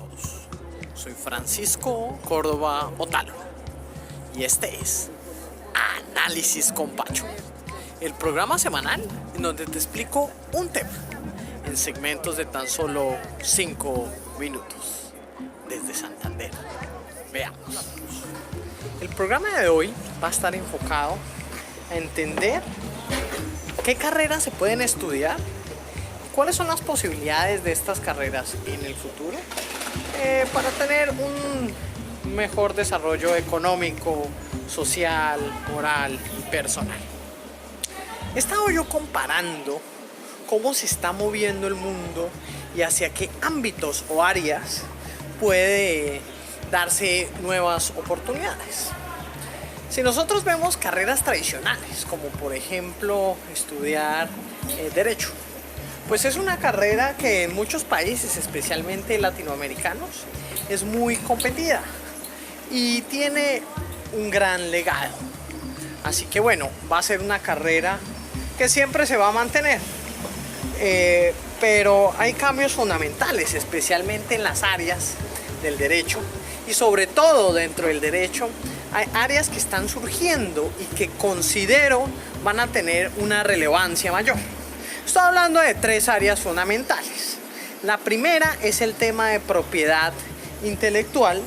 todos. Soy Francisco Córdoba Otalo y este es Análisis con Pacho, el programa semanal en donde te explico un tema en segmentos de tan solo 5 minutos desde Santander. Veamos. El programa de hoy va a estar enfocado a entender qué carreras se pueden estudiar, cuáles son las posibilidades de estas carreras en el futuro para tener un mejor desarrollo económico, social, moral y personal. He estado yo comparando cómo se está moviendo el mundo y hacia qué ámbitos o áreas puede darse nuevas oportunidades. Si nosotros vemos carreras tradicionales, como por ejemplo estudiar Derecho, pues es una carrera que en muchos países, especialmente latinoamericanos, es muy competida y tiene un gran legado. Así que bueno, va a ser una carrera que siempre se va a mantener. Pero hay cambios fundamentales, especialmente en las áreas del derecho y sobre todo dentro del derecho hay áreas que están surgiendo y que considero van a tener una relevancia mayor. Estoy hablando de 3 áreas fundamentales. La primera es el tema de propiedad intelectual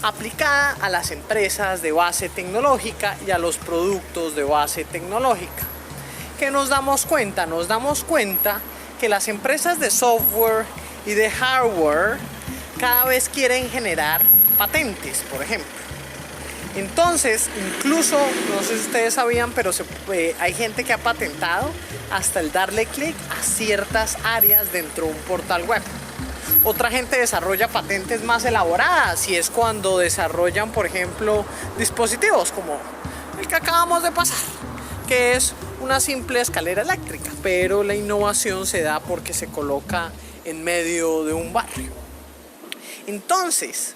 aplicada a las empresas de base tecnológica y a los productos de base tecnológica. ¿Qué nos damos cuenta? Nos damos cuenta que las empresas de software y de hardware cada vez quieren generar patentes, por ejemplo. Entonces, incluso, no sé si ustedes sabían, pero hay gente que ha patentado hasta el darle clic a ciertas áreas dentro de un portal web. Otra gente desarrolla patentes más elaboradas y es cuando desarrollan, por ejemplo, dispositivos como el que acabamos de pasar, que es una simple escalera eléctrica, pero la innovación se da porque se coloca en medio de un barrio. Entonces,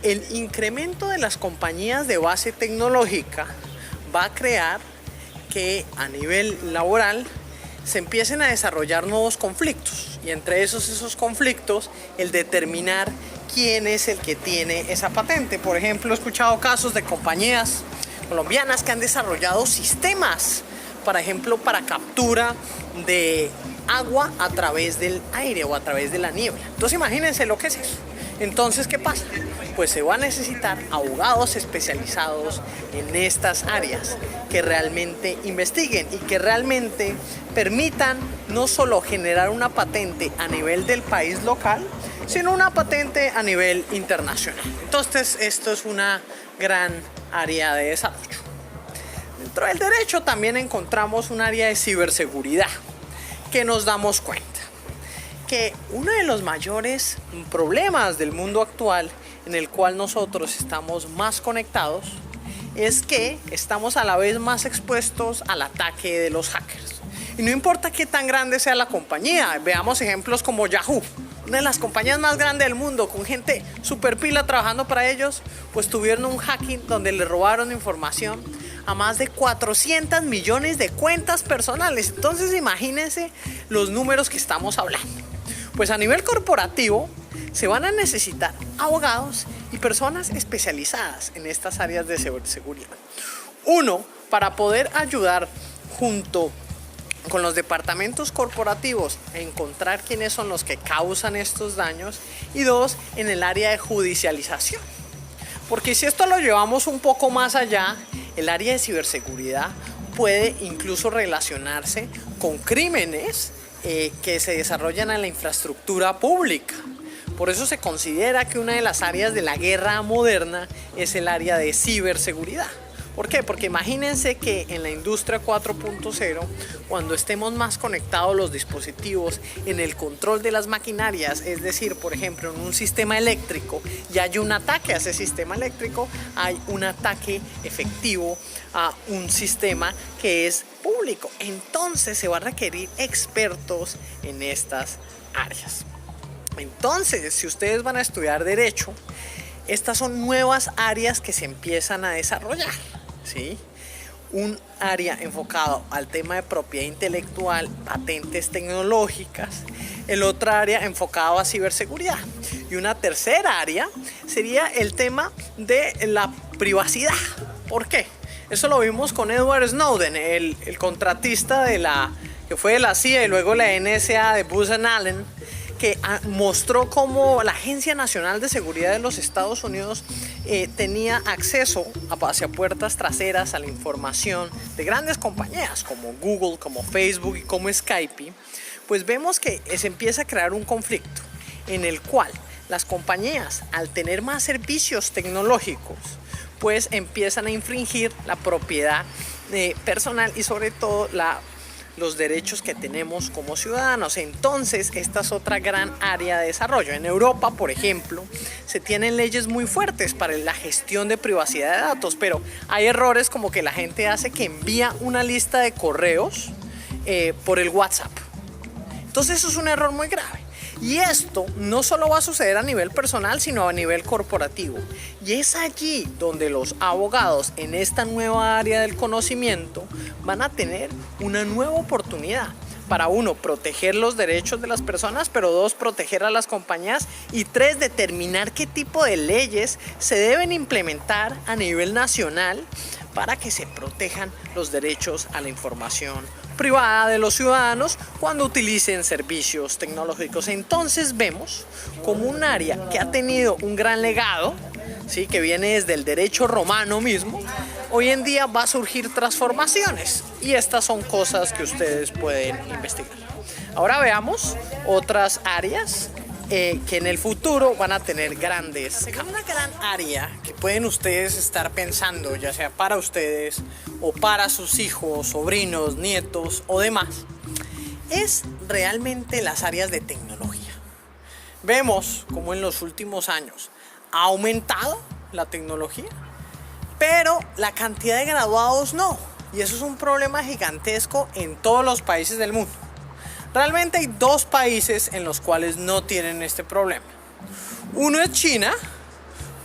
el incremento de las compañías de base tecnológica va a crear que a nivel laboral se empiecen a desarrollar nuevos conflictos y entre esos conflictos el determinar quién es el que tiene esa patente. Por ejemplo, he escuchado casos de compañías colombianas que han desarrollado sistemas, por ejemplo, para captura de agua a través del aire o a través de la niebla. Entonces imagínense lo que es eso. Entonces, ¿qué pasa? Pues se va a necesitar abogados especializados en estas áreas que realmente investiguen y que realmente permitan no solo generar una patente a nivel del país local, sino una patente a nivel internacional. Entonces, esto es una gran área de desarrollo. Dentro del derecho también encontramos un área de ciberseguridad que nos damos cuenta que uno de los mayores problemas del mundo actual en el cual nosotros estamos más conectados es que estamos a la vez más expuestos al ataque de los hackers. Y no importa qué tan grande sea la compañía, veamos ejemplos como Yahoo, una de las compañías más grandes del mundo, con gente super pila trabajando para ellos, pues tuvieron un hacking donde le robaron información a más de 400 millones de cuentas personales. Entonces imagínense los números que estamos hablando. Pues a nivel corporativo se van a necesitar abogados y personas especializadas en estas áreas de ciberseguridad. Uno, para poder ayudar junto con los departamentos corporativos a encontrar quiénes son los que causan estos daños. Y 2, en el área de judicialización. Porque si esto lo llevamos un poco más allá, el área de ciberseguridad puede incluso relacionarse con crímenes que se desarrollan en la infraestructura pública. Por eso se considera que una de las áreas de la guerra moderna es el área de ciberseguridad. ¿Por qué? Porque imagínense que en la industria 4.0, cuando estemos más conectados los dispositivos en el control de las maquinarias, es decir, por ejemplo, en un sistema eléctrico, y hay un ataque a ese sistema eléctrico, hay un ataque efectivo a un sistema que es público. Entonces se va a requerir expertos en estas áreas. Entonces, si ustedes van a estudiar Derecho, estas son nuevas áreas que se empiezan a desarrollar, ¿sí? un área enfocado al tema de propiedad intelectual, patentes tecnológicas, el otro área enfocado a ciberseguridad y una tercera área sería el tema de la privacidad. ¿Por qué? Eso lo vimos con Edward Snowden, el contratista que fue de la CIA y luego la NSA de Booz Allen, que mostró cómo la Agencia Nacional de Seguridad de los Estados Unidos tenía acceso hacia puertas traseras a la información de grandes compañías como Google, como Facebook y como Skype. Pues vemos que se empieza a crear un conflicto en el cual las compañías, al tener más servicios tecnológicos, pues empiezan a infringir la propiedad personal y sobre todo los derechos que tenemos como ciudadanos. Entonces, esta es otra gran área de desarrollo. En Europa, por ejemplo, se tienen leyes muy fuertes para la gestión de privacidad de datos, pero hay errores como que la gente hace que envía una lista de correos por el WhatsApp. Entonces, eso es un error muy grave. Y esto no solo va a suceder a nivel personal, sino a nivel corporativo. Y es allí donde los abogados en esta nueva área del conocimiento van a tener una nueva oportunidad para, uno, proteger los derechos de las personas, pero dos, proteger a las compañías y tres, determinar qué tipo de leyes se deben implementar a nivel nacional para que se protejan los derechos a la información privada de los ciudadanos cuando utilicen servicios tecnológicos. Entonces vemos como un área que ha tenido un gran legado, ¿sí?, que viene desde el derecho romano mismo, hoy en día va a surgir transformaciones y estas son cosas que ustedes pueden investigar. Ahora veamos otras áreas que en el futuro van a tener grandes cambios. Una gran área que pueden ustedes estar pensando, ya sea para ustedes o para sus hijos, sobrinos, nietos o demás, es realmente las áreas de tecnología. Vemos como en los últimos años ha aumentado la tecnología, pero la cantidad de graduados no, y eso es un problema gigantesco en todos los países del mundo. Realmente hay dos países en los cuales no tienen este problema. Uno es China,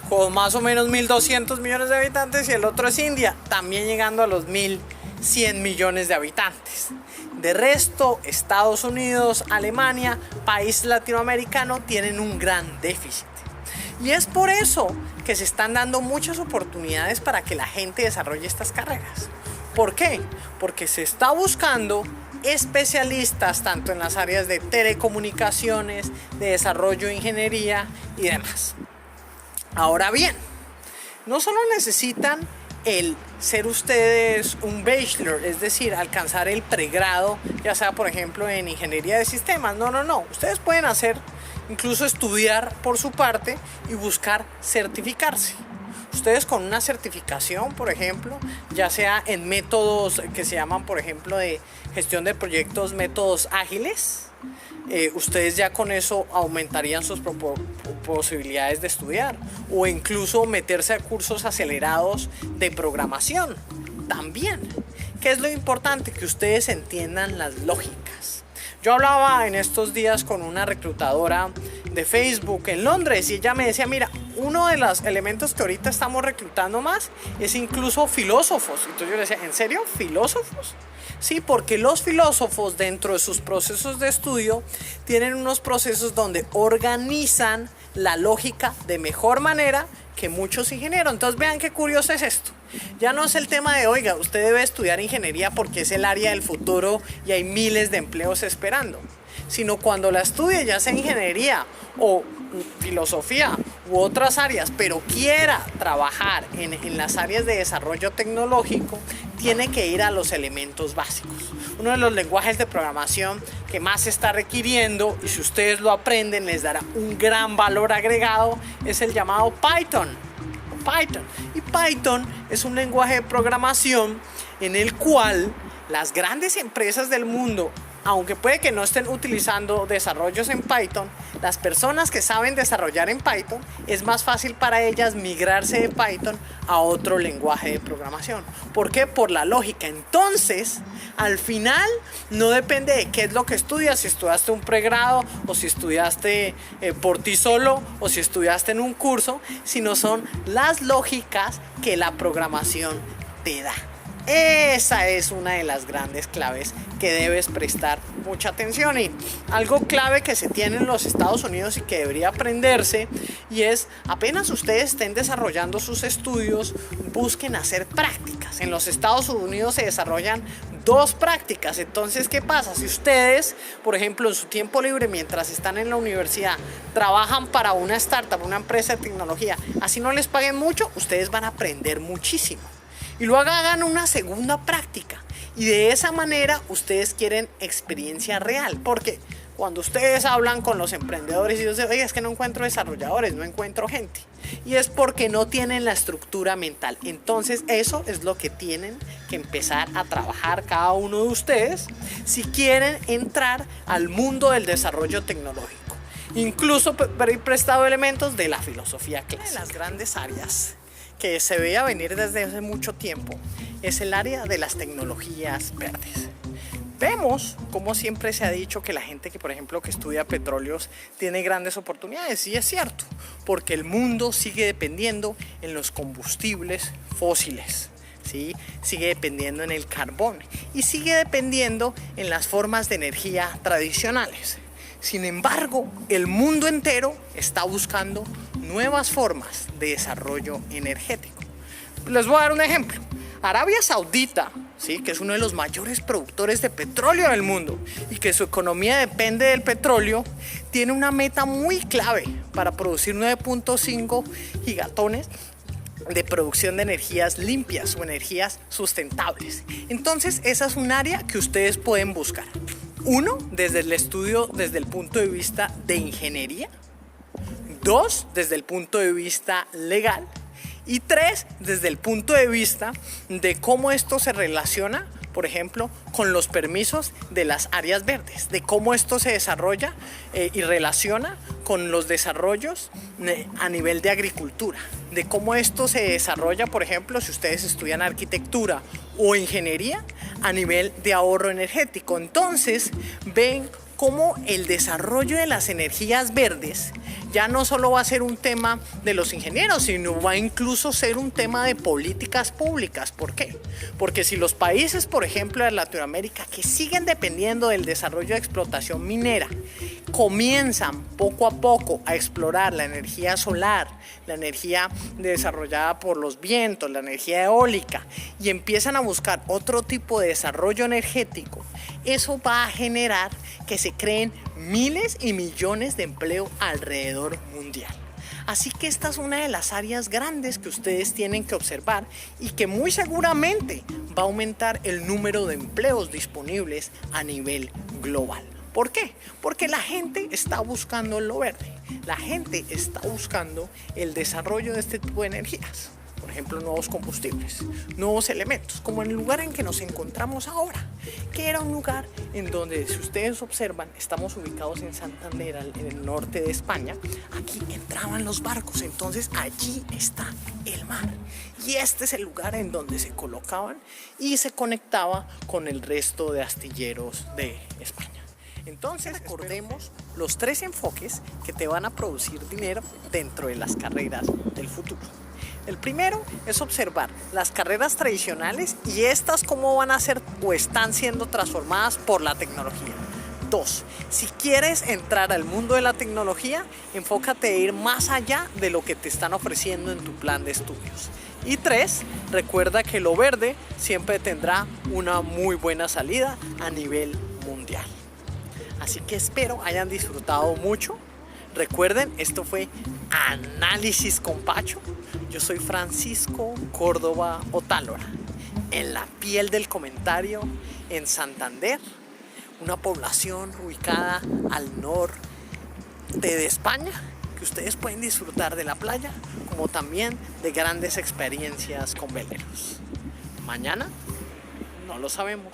con más o menos 1.200 millones de habitantes, y el otro es India, también llegando a los 1.100 millones de habitantes. De resto, Estados Unidos, Alemania, país latinoamericano tienen un gran déficit. Y es por eso que se están dando muchas oportunidades para que la gente desarrolle estas carreras. ¿Por qué? Porque se está buscando especialistas tanto en las áreas de telecomunicaciones, de desarrollo de ingeniería y demás. Ahora bien, no solo necesitan el ser ustedes un bachelor, es decir, alcanzar el pregrado, ya sea por ejemplo en ingeniería de sistemas, no, ustedes pueden incluso estudiar por su parte y buscar certificarse. Ustedes con una certificación, por ejemplo, ya sea en métodos que se llaman, por ejemplo, de gestión de proyectos, métodos ágiles, ustedes ya con eso aumentarían sus posibilidades de estudiar, o incluso meterse a cursos acelerados de programación también. ¿Qué es lo importante? Que ustedes entiendan las lógicas. Yo hablaba en estos días con una reclutadora de Facebook en Londres y ella me decía, mira, uno de los elementos que ahorita estamos reclutando más es incluso filósofos. Entonces yo le decía, ¿en serio? ¿Filósofos? Sí, porque los filósofos dentro de sus procesos de estudio tienen unos procesos donde organizan la lógica de mejor manera que muchos ingenieros. Entonces vean qué curioso es esto. Ya no es el tema de, oiga, usted debe estudiar ingeniería porque es el área del futuro y hay miles de empleos esperando, sino cuando la estudie, ya sea ingeniería o filosofía u otras áreas, pero quiera trabajar en las áreas de desarrollo tecnológico, tiene que ir a los elementos básicos. Uno de los lenguajes de programación que más se está requiriendo, y si ustedes lo aprenden les dará un gran valor agregado, es el llamado Python. Y Python es un lenguaje de programación en el cual las grandes empresas del mundo, aunque puede que no estén utilizando desarrollos en Python, las personas que saben desarrollar en Python, es más fácil para ellas migrarse de Python a otro lenguaje de programación. ¿Por qué? Por la lógica. Entonces, al final, no depende de qué es lo que estudias, si estudiaste un pregrado o si estudiaste por ti solo o si estudiaste en un curso, sino son las lógicas que la programación te da. Esa es una de las grandes claves que debes prestar mucha atención. Y algo clave que se tiene en los Estados Unidos y que debería aprenderse, y es apenas ustedes estén desarrollando sus estudios, busquen hacer prácticas. En los Estados Unidos se desarrollan 2 prácticas. Entonces, ¿qué pasa? Si ustedes, por ejemplo, en su tiempo libre, mientras están en la universidad, trabajan para una startup, una empresa de tecnología, así no les paguen mucho, ustedes van a aprender muchísimo. Y luego hagan una segunda práctica. Y de esa manera ustedes quieren experiencia real. Porque cuando ustedes hablan con los emprendedores y dicen, oye, es que no encuentro desarrolladores, no encuentro gente. Y es porque no tienen la estructura mental. Entonces eso es lo que tienen que empezar a trabajar cada uno de ustedes si quieren entrar al mundo del desarrollo tecnológico. Incluso haber prestado elementos de la filosofía clásica. Una de las grandes áreas que se veía venir desde hace mucho tiempo es el área de las tecnologías verdes. Vemos como siempre se ha dicho que la gente que, por ejemplo, que estudia petróleos tiene grandes oportunidades, y es cierto, porque el mundo sigue dependiendo en los combustibles fósiles, ¿sí? Sigue dependiendo en el carbón y sigue dependiendo en las formas de energía tradicionales. Sin embargo, el mundo entero está buscando nuevas formas de desarrollo energético. Les voy a dar un ejemplo. Arabia Saudita, ¿sí?, que es uno de los mayores productores de petróleo del mundo y que su economía depende del petróleo, tiene una meta muy clave para producir 9.5 gigatones de producción de energías limpias o energías sustentables. Entonces, esa es un área que ustedes pueden buscar. Uno, desde el estudio, desde el punto de vista de ingeniería. 2, desde el punto de vista legal. Y 3, desde el punto de vista de cómo esto se relaciona, por ejemplo, con los permisos de las áreas verdes, de cómo esto se desarrolla y relaciona con los desarrollos a nivel de agricultura, de cómo esto se desarrolla, por ejemplo, si ustedes estudian arquitectura o ingeniería, a nivel de ahorro energético. Entonces, ven cómo el desarrollo de las energías verdes ya no solo va a ser un tema de los ingenieros, sino va a incluso ser un tema de políticas públicas. ¿Por qué? Porque si los países, por ejemplo, de Latinoamérica, que siguen dependiendo del desarrollo de explotación minera, comienzan poco a poco a explorar la energía solar, la energía desarrollada por los vientos, la energía eólica, y empiezan a buscar otro tipo de desarrollo energético, eso va a generar que se creen miles y millones de empleo alrededor mundial. Así que esta es una de las áreas grandes que ustedes tienen que observar y que muy seguramente va a aumentar el número de empleos disponibles a nivel global. ¿Por qué? Porque la gente está buscando lo verde, la gente está buscando el desarrollo de este tipo de energías. Por ejemplo, nuevos combustibles, nuevos elementos, como en el lugar en que nos encontramos ahora, que era un lugar en donde, si ustedes observan, estamos ubicados en Santander, en el norte de España. Aquí entraban los barcos, entonces allí está el mar. Y este es el lugar en donde se colocaban y se conectaba con el resto de astilleros de España. Entonces, recordemos los 3 enfoques que te van a producir dinero dentro de las carreras del futuro. El primero es observar las carreras tradicionales y estas cómo van a ser o están siendo transformadas por la tecnología. 2, si quieres entrar al mundo de la tecnología, enfócate en ir más allá de lo que te están ofreciendo en tu plan de estudios. Y 3, recuerda que lo verde siempre tendrá una muy buena salida a nivel mundial. Así que espero hayan disfrutado mucho. Recuerden, esto fue Análisis con Pacho. Yo soy Francisco Córdoba Otálora, en la piel del comentario, en Santander, una población ubicada al norte de España, que ustedes pueden disfrutar de la playa, como también de grandes experiencias con veleros. Mañana no lo sabemos.